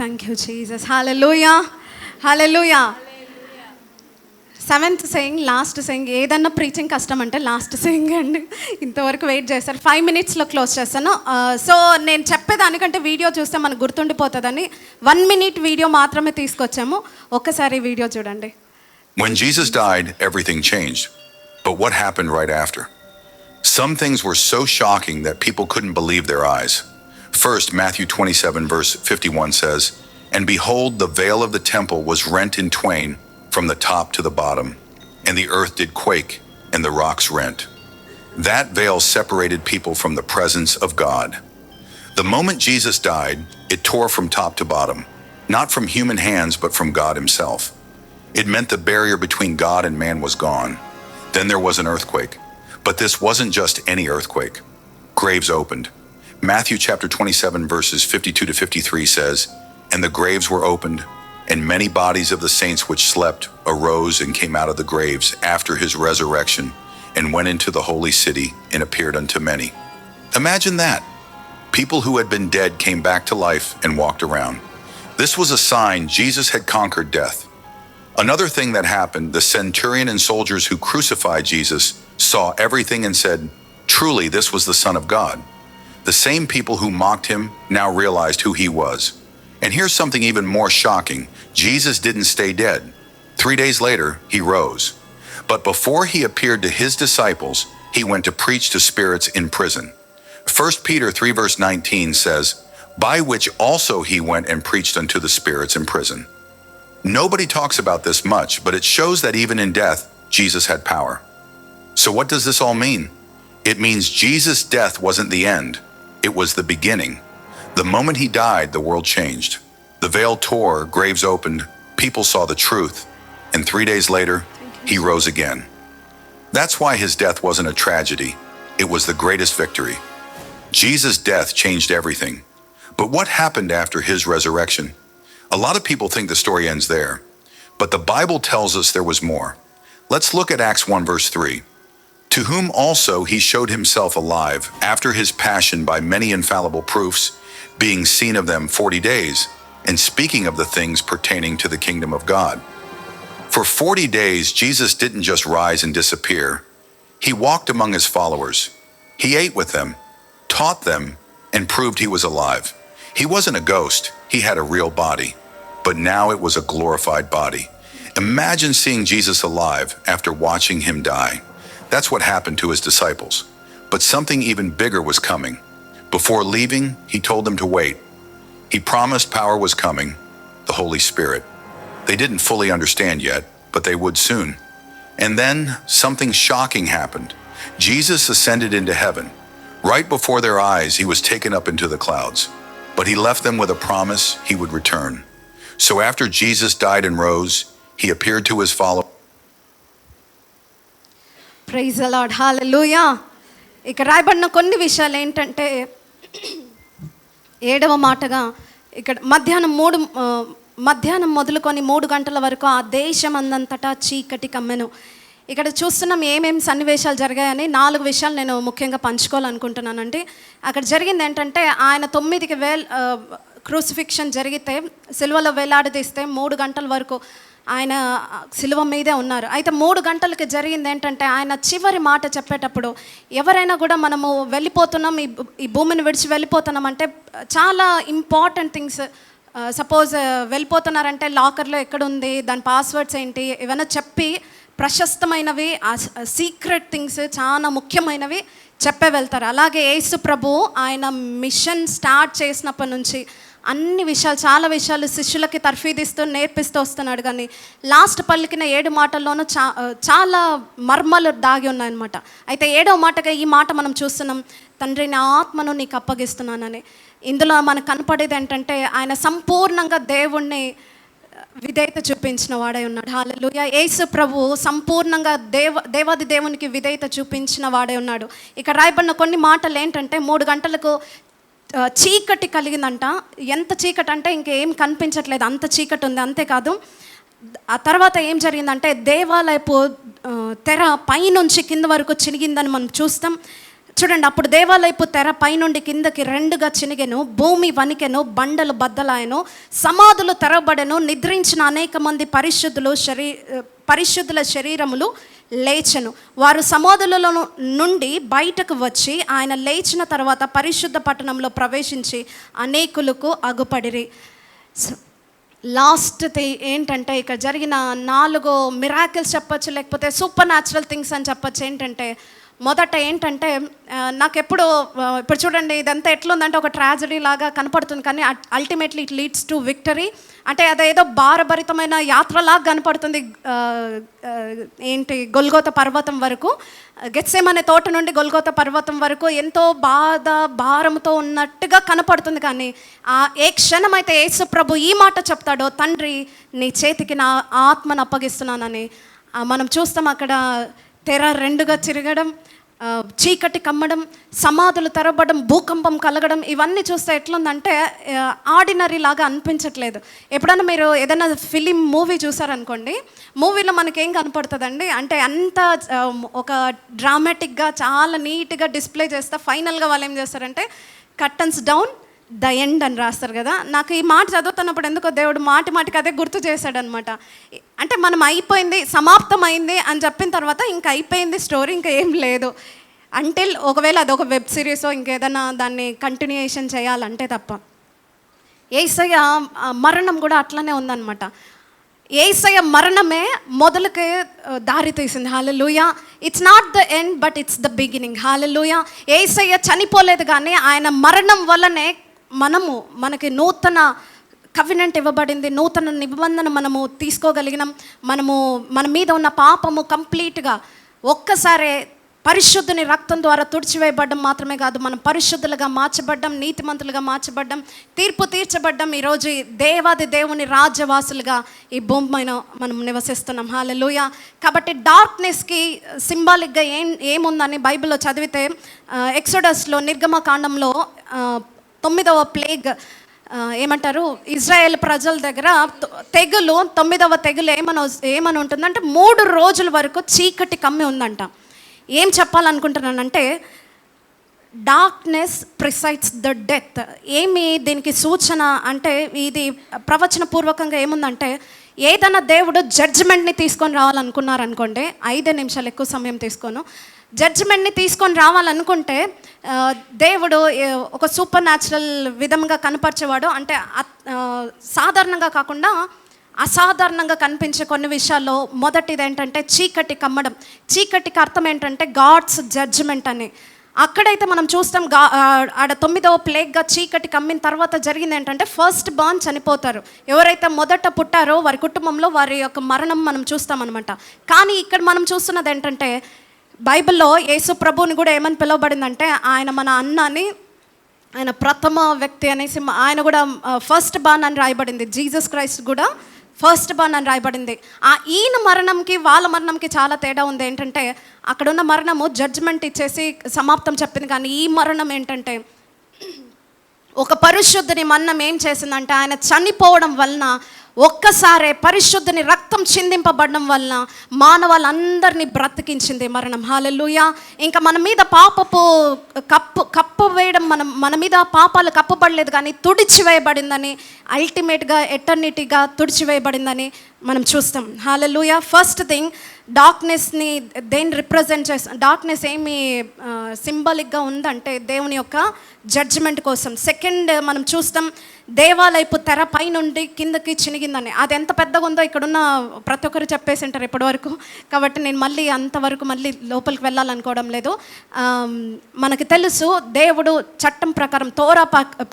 Thank you Jesus. Hallelujah, hallelujah. Seventh saying, last saying. ఏదన్నా preaching కష్టం అంటే last saying అండి. ఇంతవరకు వెయిట్ చేస్తారు. 5 minutesలో క్లోజ్ చేస్తాను. సో నేను చెప్పేదానికంటే వీడియో చూస్తే మనకు గుర్తుండిపోతుందని 1 minute వీడియో మాత్రమే తీసుకొచ్చాము. ఒక్కసారి వీడియో చూడండి. When Jesus died, everything changed. But what happened right after? Some things were so shocking that people couldn't believe their eyes. First, Matthew 27 verse 51 says, "And behold, the veil of the temple was rent in twain from the top to the bottom, and the earth did quake, and the rocks rent." That veil separated people from the presence of God. The moment Jesus died, it tore from top to bottom, not from human hands, but from God himself. It meant the barrier between God and man was gone. Then there was an earthquake. But this wasn't just any earthquake. Graves opened. Matthew chapter 27 verses 52 to 53 says, "And the graves were opened, and many bodies of the saints which slept arose and came out of the graves after his resurrection, and went into the holy city and appeared unto many." Imagine that. People who had been dead came back to life and walked around. This was a sign Jesus had conquered death. Another thing that happened, the centurion and soldiers who crucified Jesus saw everything and said, "Truly, this was the Son of God." The same people who mocked him now realized who he was. And here's something even more shocking. Jesus didn't stay dead. 3 days later, he rose. But before he appeared to his disciples, he went to preach to spirits in prison. 1 Peter 3 verse 19 says, "By which also he went and preached unto the spirits in prison." Nobody talks about this much, but it shows that even in death, Jesus had power. So what does this all mean? It means Jesus' death wasn't the end. It was the beginning. The moment he died, the world changed. The veil tore, graves opened, people saw the truth, and 3 days later, he rose again. That's why his death wasn't a tragedy. It was the greatest victory. Jesus' death changed everything. But what happened after his resurrection? A lot of people think the story ends there, but the Bible tells us there was more. Let's look at Acts 1 verse 3. "To whom also he showed himself alive after his passion by many infallible proofs, being seen of them 40 days, and speaking of the things pertaining to the kingdom of God." For 40 days, Jesus didn't just rise and disappear. He walked among his followers. He ate with them, taught them, and proved he was alive. He wasn't a ghost. He had a real body. But now it was a glorified body. Imagine seeing Jesus alive after watching him die. That's what happened to his disciples. But something even bigger was coming. Before leaving, he told them to wait. He promised power was coming, the Holy Spirit. They didn't fully understand yet, but they would soon. And then something shocking happened. Jesus ascended into heaven. Right before their eyes, he was taken up into the clouds. But he left them with a promise he would return. So after Jesus died and rose, he appeared to his followers. Praise the lord, hallelujah. ఇక రాయబడిన కొన్ని విషయాలు ఏంటంటే 7వ మాటగా ఇక్కడ మధ్యాహ్నం మొదలుకొని 3 గంటల వరకు ఆ దేశమందంతటా చీకటి కమ్మెను. ఇక్కడ చూస్తున్నాం ఏమేమి సన్నివేశాలు జరిగాయని 4 విషయాలు నేను ముఖ్యంగా పంచుకోవాలనుకుంటున్నానండి. అక్కడ జరిగింది ఏంటంటే ఆయన 9కి క్రూసిఫిక్షన్ జరిగితే సిలువలో వేలాడదీస్తే 3 గంటల వరకు ఆయన సిలువ మీదే ఉన్నారు. అయితే 3 గంటలకి జరిగింది ఏంటంటే ఆయన చివరి మాట చెప్పేటప్పుడు ఎవరైనా కూడా మనము వెళ్ళిపోతున్నాం, ఈ భూమిని విడిచి వెళ్ళిపోతున్నాం అంటే చాలా ఇంపార్టెంట్ థింగ్స్, సపోజ్ వెళ్ళిపోతున్నారంటే లాకర్లో ఎక్కడుంది, దాని పాస్వర్డ్స్ ఏంటి, ఏమైనా చెప్పి ప్రశస్తమైనవి, సీక్రెట్ థింగ్స్ చాలా ముఖ్యమైనవి చెప్పే వెళ్తారు. అలాగే యేసు ప్రభు ఆయన మిషన్ స్టార్ట్ చేసినప్పటి నుంచి అన్ని విషయాలు, చాలా విషయాలు శిష్యులకి తర్ఫీదిస్తూ నేర్పిస్తూ వస్తున్నాడు. కానీ లాస్ట్ పలికిన 7 మాటల్లోనూ చాలా మర్మలు దాగి ఉన్నాయన్నమాట. అయితే 7వ మాటగా ఈ మాట మనం చూస్తున్నాం, తండ్రి నా ఆత్మను నీకు అప్పగిస్తున్నానని. ఇందులో మనకు కనపడేది ఏంటంటే ఆయన సంపూర్ణంగా దేవుణ్ణి విధేయత చూపించిన వాడై ఉన్నాడు. హల్లెలూయా. యేసు ప్రభు సంపూర్ణంగా దేవాది దేవునికి విధేయత చూపించిన వాడై ఉన్నాడు. ఇక్కడ రాయబడిన కొన్ని మాటలు ఏంటంటే 3 గంటలకు చీకటి కలిగిందంట. ఎంత చీకటి అంటే ఇంకేం కనిపించట్లేదు, అంత చీకటి ఉంది. అంతేకాదు ఆ తర్వాత ఏం జరిగిందంటే దేవాలయపు తెర పైనుంచి కింద వరకు చినిగిందని మనం చూస్తాం. చూడండి, అప్పుడు దేవాలయపు తెర పైనుండి కిందకి రెండుగా చినిగెను, భూమి వణికెను, బండలు బద్దలాయను, సమాధులు తెరవబడెను, నిద్రించిన అనేక మంది పరిశుద్ధుల శరీరములు లేచెను. వారు సమాధులలో నుండి బయటకు వచ్చి ఆయన లేచిన తర్వాత పరిశుద్ధ పట్టణంలో ప్రవేశించి అనేకులకు అగుపడిరి. లాస్ట్ ఏంటంటే ఇక్కడ జరిగిన 4 మిరాకిల్స్ చెప్పచ్చు, లేకపోతే సూపర్ న్యాచురల్ థింగ్స్ అని చెప్పచ్చు. ఏంటంటే మొదట ఏంటంటే నాకెప్పుడు ఇప్పుడు చూడండి, ఇదంతా ఎట్లుందంటే ఒక ట్రాజడీ లాగా కనపడుతుంది, కానీ ultimately it leads to victory. అంటే అదేదో భారభరితమైన యాత్రలాగా కనపడుతుంది. ఏంటి, గొల్గోత పర్వతం వరకు, గెత్సేమనే తోట నుండి గొల్గోత పర్వతం వరకు ఎంతో బాధ భారంతో ఉన్నట్టుగా కనపడుతుంది. కానీ ఏ క్షణమైతే యేసు ప్రభు ఈ మాట చెప్తాడో, తండ్రి నీ చేతికి నా ఆత్మను అప్పగిస్తున్నానని, మనం చూస్తాం అక్కడ తెర రెండుగా చిరగడం, చీకటి కమ్మడం, సమాధులు తెరవబడం, భూకంపం కలగడం, ఇవన్నీ చూస్తే ఎట్లుందంటే ఆర్డినరీ లాగా అనిపించట్లేదు. ఎప్పుడన్నా మీరు ఏదైనా మూవీ చూసారనుకోండి, మూవీలో మనకేం కనపడుతుందండి అంటే అంత ఒక డ్రామాటిక్గా చాలా నీట్గా డిస్ప్లే చేస్తా ఫైనల్గా వాళ్ళు ఏం చేస్తారంటే కర్టన్స్ డౌన్ ద ఎండ్ అని రాస్తారు కదా. నాకు ఈ మాట చదువుతున్నప్పుడు ఎందుకో దేవుడు మాటికి అదే గుర్తు చేశాడనమాట. అంటే మనం అయిపోయింది, సమాప్తం అయింది అని చెప్పిన తర్వాత ఇంకా అయిపోయింది స్టోరీ, ఇంకా ఏం లేదు అంటిల్ ఒకవేళ అదొక వెబ్ సిరీసో ఇంకేదైనా దాన్ని కంటిన్యూయేషన్ చేయాలంటే తప్ప. యేసయ్య మరణం కూడా అట్లనే ఉందన్నమాట. యేసయ్య మరణమే మొదలుకి దారి తీసింది. Hallelujah. It's not the end but it's the beginning. Hallelujah. Yesayya చనిపోలేదు, కానీ ఆయన మరణం వల్లనే మనకి నూతన కవినెంట్ ఇవ్వబడింది, నూతన నిబంధన మనము తీసుకోగలిగినాం. మన మీద ఉన్న పాపము కంప్లీట్గా ఒక్కసారే పరిశుద్ధుని రక్తం ద్వారా తుడిచివేయబడ్డం మాత్రమే కాదు, మనం పరిశుద్ధులుగా మార్చబడ్డం, నీతిమంతులుగా మార్చబడ్డం, తీర్పు తీర్చబడ్డం. ఈరోజు దేవాది దేవుని రాజ్యవాసులుగా ఈ భూమి పైన మనం నివసిస్తున్నాం. హల్లెలూయా. కాబట్టి డార్క్నెస్కి సింబాలిక్గా ఏముందని బైబిల్లో చదివితే, ఎక్సోడస్లో నిర్గమకాండంలో 9వ ప్లేగ్ ఏమంటారు, ఇజ్రాయేల్ ప్రజల దగ్గర తెగులు 9వ తెగులు ఏమని ఉంటుందంటే 3 రోజుల వరకు చీకటి కమ్మి ఉందంట. ఏం చెప్పాలనుకుంటున్నానంటే డార్క్నెస్ ప్రిసైడ్స్ ద డెత్. ఏమి దీనికి సూచన అంటే, ఇది ప్రవచన పూర్వకంగా ఏముందంటే, ఏదైనా దేవుడు జడ్జిమెంట్ని తీసుకొని రావాలనుకున్నారనుకోండి, 5 నిమిషాలు ఎక్కువ సమయం తీసుకోను, జడ్జిమెంట్ని తీసుకొని రావాలనుకుంటే దేవుడు ఒక సూపర్ న్యాచురల్ విధంగా కనపరిచేవాడు. అంటే సాధారణంగా కాకుండా అసాధారణంగా కనిపించే కొన్ని విషయాల్లో మొదటిది ఏంటంటే చీకటి కమ్మడం. చీకటికి అర్థం ఏంటంటే గాడ్స్ జడ్జిమెంట్ అని. అక్కడైతే మనం చూస్తాం ఆడ 9వ ప్లేగ్గా చీకటి కమ్మిన తర్వాత జరిగింది ఏంటంటే ఫస్ట్ బార్న్ చనిపోతారు. ఎవరైతే మొదట పుట్టారో వారి కుటుంబంలో వారి యొక్క మరణం మనం చూస్తామన్నమాట. కానీ ఇక్కడ మనం చూస్తున్నది ఏంటంటే, బైబిల్లో యేసు ప్రభువుని కూడా ఏమని పిలువబడిందంటే, ఆయన మన అన్నని, ఆయన ప్రథమ వ్యక్తి అనేసి, ఆయన కూడా ఫస్ట్ బార్న్ అని రాయబడింది. జీసస్ క్రైస్ట్ కూడా ఫస్ట్ బార్న్ అని రాయబడింది. ఈయన మరణంకి వాళ్ళ మరణంకి చాలా తేడా ఉంది. ఏంటంటే అక్కడున్న మరణము జడ్జిమెంట్ ఇచ్చేసి సమాప్తం చెప్పింది, కానీ ఈ మరణం ఏంటంటే ఒక పరిశుద్ధుని మరణం ఏం చేసిందంటే, ఆయన చనిపోవడం వలన ఒక్కసారే పరిశుద్ధుని రక్తం చిందింపబడడం వలన మానవాళ్ళందరినీ బ్రతికించింది మరణం. హల్లెలూయా. ఇంకా మన మీద పాపపు కప్పు వేయడం, మన మీద పాపాలు కప్పబడలేదు, కానీ తుడిచివేయబడిందని, అల్టిమేట్గా ఎటర్నిటీగా తుడిచివేయబడిందని మనం చూస్తాం. హల్లెలూయా. ఫస్ట్ థింగ్, డార్క్నెస్ని దేన్ని రిప్రజెంట్ చేస్తాం, డార్క్నెస్ ఏమి సింబాలిక్గా ఉందంటే దేవుని యొక్క జడ్జిమెంట్ కోసం. సెకండ్ మనం చూస్తాం, దేవాలయపు తెర పై నుండి కిందకి చినిగిందని. అది ఎంత పెద్దగా ఉందో ఇక్కడున్న ప్రతి ఒక్కరు చెప్పేసి ఉంటారు ఇప్పటివరకు, కాబట్టి నేను మళ్ళీ అంతవరకు మళ్ళీ లోపలికి వెళ్ళాలనుకోవడం లేదు. మనకి తెలుసు దేవుడు చట్టం ప్రకారం, తోరా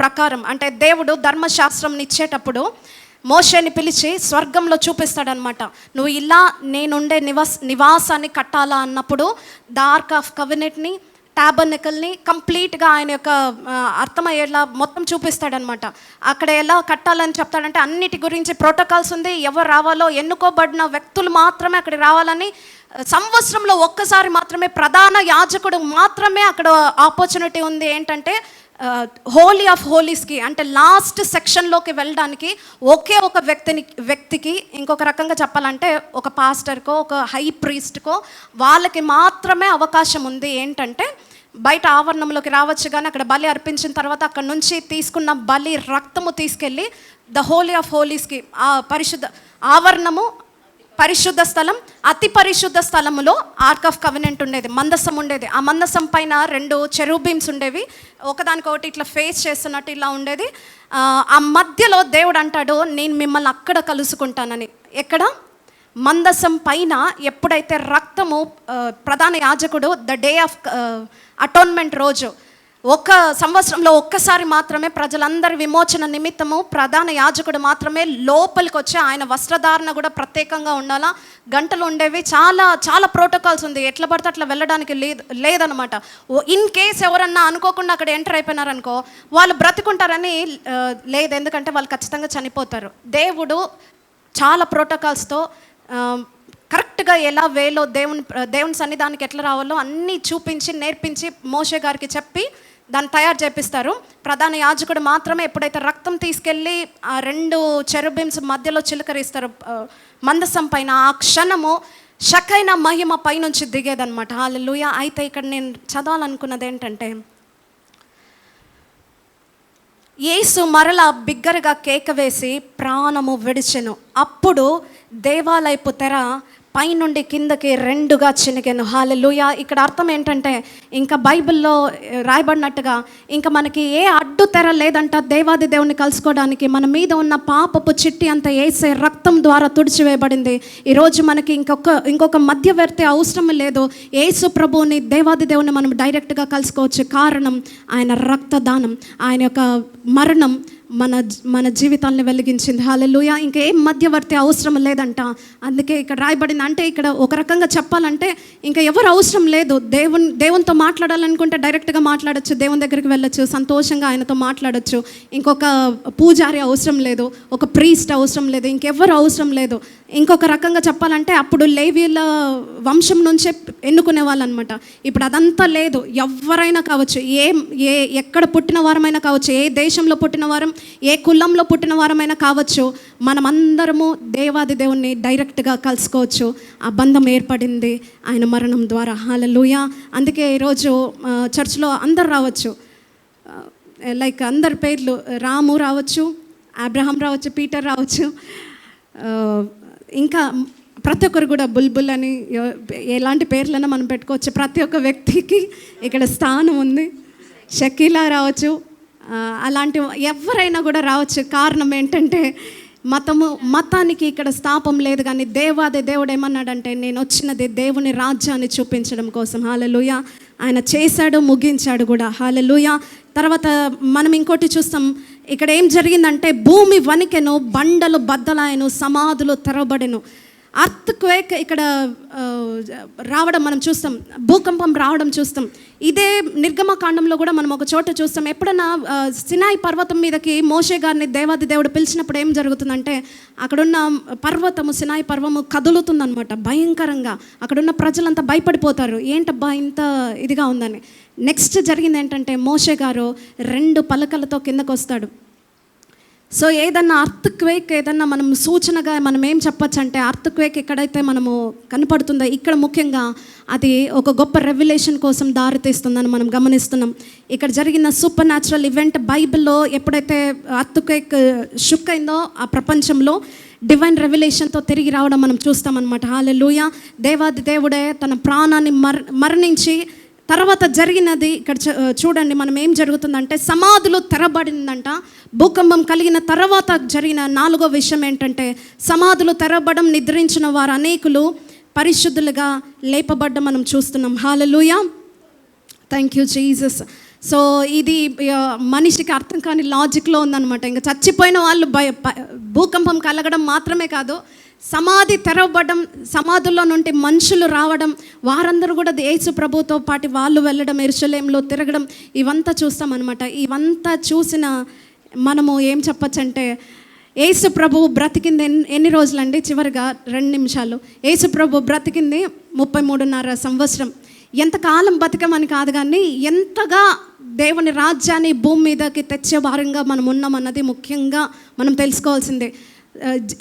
ప్రకారం, అంటే దేవుడు ధర్మశాస్త్రం ఇచ్చేటప్పుడు మోషేని పిలిచి స్వర్గంలో చూపిస్తాడనమాట. నువ్వు ఇలా నేనుండే నివాసాన్ని కట్టాలా అన్నప్పుడు ద ఆర్క్ ఆఫ్ కవెనెంట్ని, టాబర్నకల్ని కంప్లీట్గా ఆయన యొక్క అర్థమయ్యేలా మొత్తం చూపిస్తాడనమాట. అక్కడ ఎలా కట్టాలని చెప్తాడంటే అన్నిటి గురించి ప్రోటోకాల్స్ ఉంది, ఎవరు రావాలో, ఎన్నుకోబడిన వ్యక్తులు మాత్రమే అక్కడికి రావాలని, సంవత్సరంలో ఒక్కసారి మాత్రమే ప్రధాన యాజకుడు మాత్రమే అక్కడ ఆపర్చునిటీ ఉంది. ఏంటంటే హోలీ ఆఫ్ హోలీస్కి, అంటే లాస్ట్ సెక్షన్లోకి వెళ్ళడానికి ఒకే ఒక వ్యక్తికి, ఇంకొక రకంగా చెప్పాలంటే ఒక పాస్టర్కో, ఒక హై ప్రీస్ట్కో, వాళ్ళకి మాత్రమే అవకాశం ఉంది. ఏంటంటే బయట ఆవరణంలోకి రావచ్చు, కానీ అక్కడ బలి అర్పించిన తర్వాత అక్కడ నుంచి తీసుకున్న బలి రక్తము తీసుకెళ్ళి ద హోలీ ఆఫ్ హోలీస్కి, ఆ ఆవరణము, పరిశుద్ధ స్థలం, అతి పరిశుద్ధ స్థలములో ఆర్క్ ఆఫ్ కవెనెంట్ ఉండేది, మందసం ఉండేది. ఆ మందసం పైన 2 చెరూబీమ్స్ ఉండేవి, ఒకదానికొకటి ఇట్లా ఫేస్ చేస్తున్నట్టు ఇలా ఉండేది. ఆ మధ్యలో దేవుడు అంటాడు, నేను మిమ్మల్ని అక్కడ కలుసుకుంటానని. ఎక్కడ? మందసం పైన. ఎప్పుడైతే రక్తము, ప్రధాన యాజకుడు ద డే ఆఫ్ అటోన్మెంట్ రోజు, ఒక సంవత్సరంలో ఒక్కసారి మాత్రమే ప్రజలందరి విమోచన నిమిత్తము ప్రధాన యాజకుడు మాత్రమే లోపలికి వచ్చి, ఆయన వస్త్రధారణ కూడా ప్రత్యేకంగా ఉండాలా, గంటలు ఉండేవి, చాలా చాలా ప్రోటోకాల్స్ ఉంది. ఎట్లా పడితే అట్లా వెళ్ళడానికి లేదనమాట. ఇన్ కేస్ ఎవరన్నా అనుకోకుండా అక్కడ ఎంటర్ అయిపోయినారనుకో, వాళ్ళు బ్రతికుంటారని లేదు, ఎందుకంటే వాళ్ళు ఖచ్చితంగా చనిపోతారు. దేవుడు చాలా ప్రోటోకాల్స్తో కరెక్ట్గా ఎలా వేలో దేవుని సన్నిధానికి ఎట్లా రావాలో అన్నీ చూపించి నేర్పించి మోషే గారికి చెప్పి దాన్ని తయారు చేపిస్తారు. ప్రధాన యాజకుడు మాత్రమే ఎప్పుడైతే రక్తం తీసుకెళ్ళి ఆ 2 చెరూబీమ్స్ మధ్యలో చిలకరిస్తారు మందసం పైన, ఆ క్షణము షకైన మహిమ పైనుంచి దిగేదనమాట. హల్లెలూయా. అయితే ఇక్కడ నేను చదవాలనుకున్నది ఏంటంటే, యేసు మరలా బిగ్గరగా కేక వేసి ప్రాణము విడిచెను. అప్పుడు దేవాలయపు తెర పైనుండి కిందకి 2గా చినిగాను. హల్లెలూయా. ఇక్కడ అర్థం ఏంటంటే, ఇంకా బైబిల్లో రాయబడినట్టుగా ఇంకా మనకి ఏ అడ్డు తెర లేదంట దేవాది దేవుని కలుసుకోవడానికి. మన మీద ఉన్న పాపపు చిట్టి అంతా యేసే రక్తం ద్వారా తుడిచివేయబడింది. ఈరోజు మనకి ఇంకొక మధ్యవర్తి అవసరం లేదు. యేసు ప్రభువుని, దేవాది దేవుని మనం డైరెక్ట్గా కలుసుకోవచ్చు. కారణం ఆయన రక్తదానం, ఆయన యొక్క మరణం మన జీవితాలను వెలిగించింది. హల్లెలూయా. ఇంకేం మధ్యవర్తి అవసరం లేదంట. అందుకే ఇక్కడ రాయబడింది. అంటే ఇక్కడ ఒక రకంగా చెప్పాలంటే ఇంకా ఎవరు అవసరం లేదు. దేవునితో మాట్లాడాలనుకుంటే డైరెక్ట్గా మాట్లాడచ్చు, దేవుని దగ్గరికి వెళ్ళచ్చు, సంతోషంగా ఆయనతో మాట్లాడచ్చు. ఇంకొక పూజారి అవసరం లేదు, ఒక ప్రీస్ట్ అవసరం లేదు, ఇంకెవ్వరు అవసరం లేదు. ఇంకొక రకంగా చెప్పాలంటే అప్పుడు లేవీయుల వంశం నుంచే ఎన్నుకునే వాళ్ళు అనమాట. ఇప్పుడు అదంతా లేదు. ఎవరైనా కావచ్చు, ఎక్కడ పుట్టిన వారమైనా కావచ్చు, ఏ దేశంలో పుట్టిన వారం, ఏ కులంలో పుట్టిన వారమైనా కావచ్చు, మనమందరము దేవాది దేవుణ్ణి డైరెక్ట్గా కలుసుకోవచ్చు. ఆ బంధం ఏర్పడింది ఆయన మరణం ద్వారా. హల్లెలూయా. అందుకే ఈరోజు చర్చ్లో అందరు రావచ్చు, లైక్ అందరి పేర్లు, రాము రావచ్చు, అబ్రహాం రావచ్చు, పీటర్ రావచ్చు, ఇంకా ప్రతి ఒక్కరు కూడా బుల్బుల్ అని ఎలాంటి పేర్లైనా మనం పెట్టుకోవచ్చు. ప్రతి ఒక్క వ్యక్తికి ఇక్కడ స్థానం ఉంది. షకీలా రావచ్చు, అలాంటి ఎవరైనా కూడా రావచ్చు. కారణం ఏంటంటే మతానికి ఇక్కడ స్థాపం లేదు. కానీ దేవాది దేవుడు ఏమన్నాడంటే, నేను వచ్చినది దేవుని రాజ్యాన్ని చూపించడం కోసం. హల్లెలూయా. ఆయన చేశాడు, ముగించాడు కూడా. హల్లెలూయా. తర్వాత మనం ఇంకోటి చూస్తాం. ఇక్కడ ఏం జరిగిందంటే, భూమి వణికెను, బండలు బద్దలాయను, సమాధులు తెరవబడెను. అర్త్క్వేక్ ఇక్కడ రావడం మనం చూస్తాం, భూకంపం రావడం చూస్తాం. ఇదే నిర్గమకాండంలో కూడా మనం ఒక చోట చూస్తాం. ఎప్పుడన్నా సినాయి పర్వతం మీదకి మోషే గారిని దేవాది దేవుడు పిలిచినప్పుడు ఏం జరుగుతుందంటే, అక్కడున్న పర్వతము, సినాయి పర్వము కదులుతుందనమాట భయంకరంగా. అక్కడున్న ప్రజలంతా భయపడిపోతారు, ఏంటబ్బా ఇంత ఇదిగా ఉందని. నెక్స్ట్ జరిగింది ఏంటంటే, మోషే గారు 2 పలకలతో కిందకు వస్తాడు. సో ఏదన్నా అర్త్క్వేక్, ఏదన్నా మనం సూచనగా మనం ఏం చెప్పచ్చు అంటే, అర్త్క్వేక్ ఎక్కడైతే మనము కనపడుతుందో ఇక్కడ ముఖ్యంగా అది ఒక గొప్ప రెవల్యూషన్ కోసం దారితీస్తుందని మనం గమనిస్తున్నాం. ఇక్కడ జరిగిన సూపర్ న్యాచురల్ ఈవెంట్ బైబిల్లో ఎప్పుడైతే అర్త్క్వేక్ షుక్ అయిందో, ఆ ప్రపంచంలో డివైన్ రెవల్యూషన్తో తిరిగి రావడం మనం చూస్తామన్నమాట. హల్లెలూయా. దేవాది దేవుడే తన ప్రాణాన్ని మరణించి తర్వాత జరిగినది ఇక్కడ చూడండి. మనం ఏం జరుగుతుందంటే, సమాధులు తెరబడిందంట. భూకంపం కలిగిన తర్వాత జరిగిన 4వ విషయం ఏంటంటే, సమాధులు తెరబడం, నిద్రించిన వారు అనేకులు పరిశుద్ధులుగా లేపబడ్డం మనం చూస్తున్నాం. Hallelujah. Thank you Jesus. So ఇది మనిషికి అర్థం కాని లాజిక్లో ఉందన్నమాట. ఇంకా చచ్చిపోయిన వాళ్ళు భూకంపం కలగడం మాత్రమే కాదు, సమాధి తెరవబడడం, సమాధుల్లో నుండి మనుషులు రావడం, వారందరూ కూడా యేసు ప్రభుతో పాటు వాళ్ళు వెళ్ళడం, యెరూషలేంలో తిరగడం, ఇవంతా చూస్తామన్నమాట. ఇవంతా చూసిన మనము ఏం చెప్పచ్చంటే, యేసు ప్రభు బ్రతికింది ఎన్ని రోజులండి? చివరిగా 2 నిమిషాలు. యేసు ప్రభు బ్రతికింది 33.5 సంవత్సరం. ఎంతకాలం బతికమని కాదు, కానీ ఎంతగా దేవుని రాజ్యాన్ని భూమి మీదకి తెచ్చే వారంగా మనం ఉన్నామన్నది ముఖ్యంగా మనం తెలుసుకోవాల్సిందే.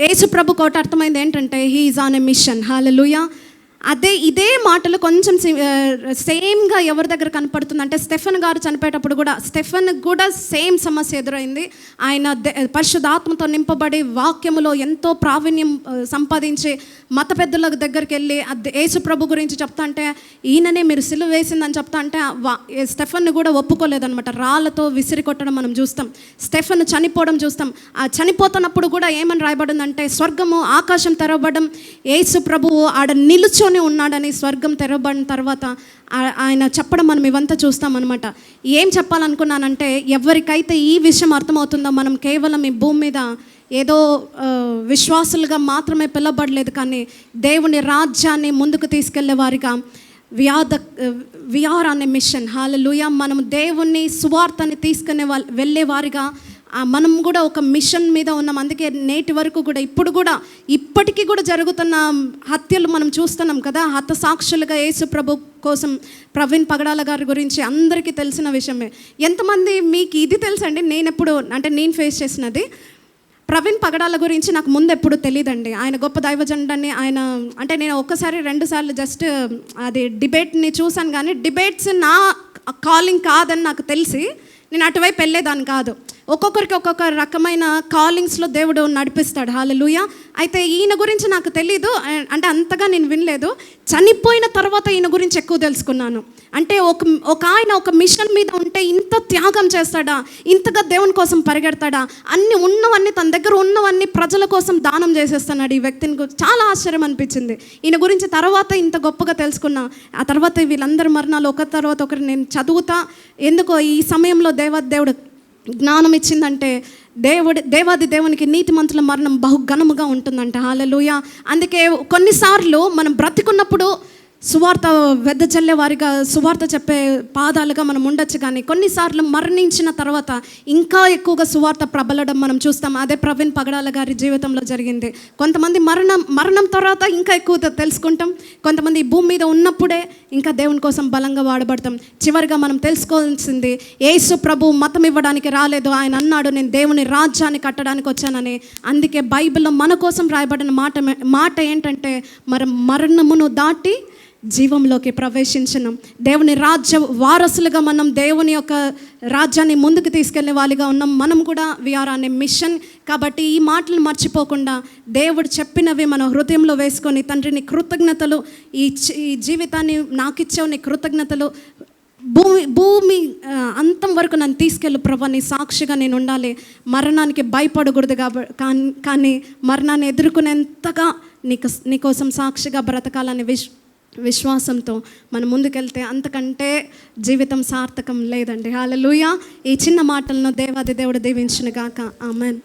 యేసు ప్రభు కోట అర్థమైంది ఏంటంటే, he is on a mission. Hallelujah. ఇదే మాటలు కొంచెం సేమ్గా ఎవరి దగ్గర కనపడుతుంది అంటే స్టెఫెన్ గారు చనిపోయేటప్పుడు కూడా స్టెఫెన్ కూడా సేమ్ సమస్య ఎదురైంది. ఆయన పరిశుద్ధాత్మతో నింపబడి వాక్యములో ఎంతో ప్రావీణ్యం సంపాదించి మత పెద్దల దగ్గరికి వెళ్ళి యేసు ప్రభు గురించి చెప్తా అంటే ఈయననే మీరు సిలువ వేసిందని చెప్తా అంటే స్టెఫెన్ కూడా ఒప్పుకోలేదనమాట. రాళ్ళతో విసిరి కొట్టడం మనం చూస్తాం. స్టెఫెన్ చనిపోవడం చూస్తాం. ఆ చనిపోతున్నప్పుడు కూడా ఏమని రాయబడిందంటే స్వర్గము ఆకాశం తెరవబడడం, యేసు ప్రభువు ఆడ నిలుచొని ఉన్నాడని స్వర్గం తెరవబడిన తర్వాత ఆయన చెప్పడం మనం ఇవంతా చూస్తామన్నమాట. ఏం చెప్పాలనుకున్నానంటే ఎవరికైతే ఈ విషయం అర్థమవుతుందో మనం కేవలం ఈ భూమి మీద ఏదో విశ్వాసులుగా మాత్రమే పిలవబడలేదు, కానీ దేవుని రాజ్యాన్ని ముందుకు తీసుకెళ్లే వారిగా విఆర్ అనే మిషన్. హల్లెలూయా. మనం దేవుని సువార్తని తీసుకునే వెళ్ళేవారిగా మనం కూడా ఒక మిషన్ మీద ఉన్నాం. అందుకే నేటి వరకు కూడా ఇప్పటికీ కూడా జరుగుతున్న హత్యలు మనం చూస్తున్నాం కదా. హతసాక్షులుగా యేసు ప్రభు కోసం ప్రవీణ్ పగడాల గారి గురించి అందరికీ తెలిసిన విషయమే. ఎంతమంది మీకు ఇది తెలుసండి? నేను ఫేస్ చేసినది ప్రవీణ్ పగడాల గురించి నాకు ముందు ఎప్పుడు తెలియదండి. ఆయన గొప్ప దైవజనుడని ఆయన అంటే నేను ఒక్కసారి 2 సార్లు జస్ట్ అది డిబేట్ని చూశాను, కానీ డిబేట్స్ నా కాలింగ్ కాదని నాకు తెలిసి నేను అటువైపు వెళ్ళేదాన్ని కాదు. ఒక్కొక్కరికి ఒక్కొక్క రకమైన కాలింగ్స్లో దేవుడు నడిపిస్తాడు. హల్లెలూయా. అయితే ఈయన గురించి నాకు తెలీదు, అంటే అంతగా నేను వినలేదు. చనిపోయిన తర్వాత ఈయన గురించి ఎక్కువ తెలుసుకున్నాను. అంటే ఆయన ఒక మిషన్ మీద ఉంటే ఇంత త్యాగం చేస్తాడా, ఇంతగా దేవుని కోసం పరిగెడతాడా, ఉన్నవన్నీ తన దగ్గర ఉన్నవన్నీ ప్రజల కోసం దానం చేసేస్తున్నాడు ఈ వ్యక్తిని. చాలా ఆశ్చర్యం అనిపించింది ఈయన గురించి. తర్వాత ఇంత గొప్పగా తెలుసుకున్నా. ఆ తర్వాత వీళ్ళందరి మరణాలు ఒక తర్వాత ఒకరు నేను చదువుతా. ఎందుకో ఈ సమయంలో దేవుడు జ్ఞానం ఇచ్చిందంటే దేవాది దేవునికి నీతిమంతుల మరణం బహుఘనముగా ఉంటుందంట. హల్లెలూయా. అందుకే కొన్నిసార్లు మనం బ్రతికున్నప్పుడు సువార్త వెదజల్లే వారిగా సువార్త చెప్పే పాదాలుగా మనం ఉండొచ్చు, కానీ కొన్నిసార్లు మరణించిన తర్వాత ఇంకా ఎక్కువగా సువార్త ప్రబలడం మనం చూస్తాం. అదే ప్రవీణ్ పగడాల గారి జీవితంలో జరిగింది. కొంతమంది మరణం తర్వాత ఇంకా ఎక్కువ తెలుసుకుంటాం, కొంతమంది ఈ భూమి మీద ఉన్నప్పుడే ఇంకా దేవుని కోసం బలంగా వాడబడతాం. చివరిగా మనం తెలుసుకోవాల్సింది యేసు ప్రభు మతం ఇవ్వడానికి రాలేదు. ఆయన అన్నాడు నేను దేవుని రాజ్యాన్ని కట్టడానికి వచ్చానని. అందుకే బైబిల్లో మన కోసం రాయబడిన మాట ఏంటంటే మరణమును దాటి జీవంలోకి ప్రవేశించడం. దేవుని రాజ్య వారసులుగా మనం దేవుని యొక్క రాజ్యాన్ని ముందుకు తీసుకెళ్లే వాళ్ళుగా ఉన్నాం. మనం కూడా వీఆర్ అనే మిషన్. కాబట్టి ఈ మాటలు మర్చిపోకుండా దేవుడు చెప్పినవి మన హృదయంలో వేసుకొని తండ్రిని కృతజ్ఞతలు, ఈ జీవితాన్ని నాకు ఇచ్చావు నీ కృతజ్ఞతలు, భూమి అంతం వరకు నన్ను తీసుకెళ్ళు ప్రభా, నీ సాక్షిగా నేను ఉండాలి, మరణానికి భయపడకూడదు కానీ మరణాన్ని ఎదుర్కొనేంతగా నీకోసం సాక్షిగా బ్రతకాలని విశ్వాసంతో మనం ముందుకెళ్తే అంతకంటే జీవితం సార్థకం లేదండి. హల్లెలూయా. ఈ చిన్న మాటలను దేవాది దేవుడు దీవించును గాక. ఆమేన్.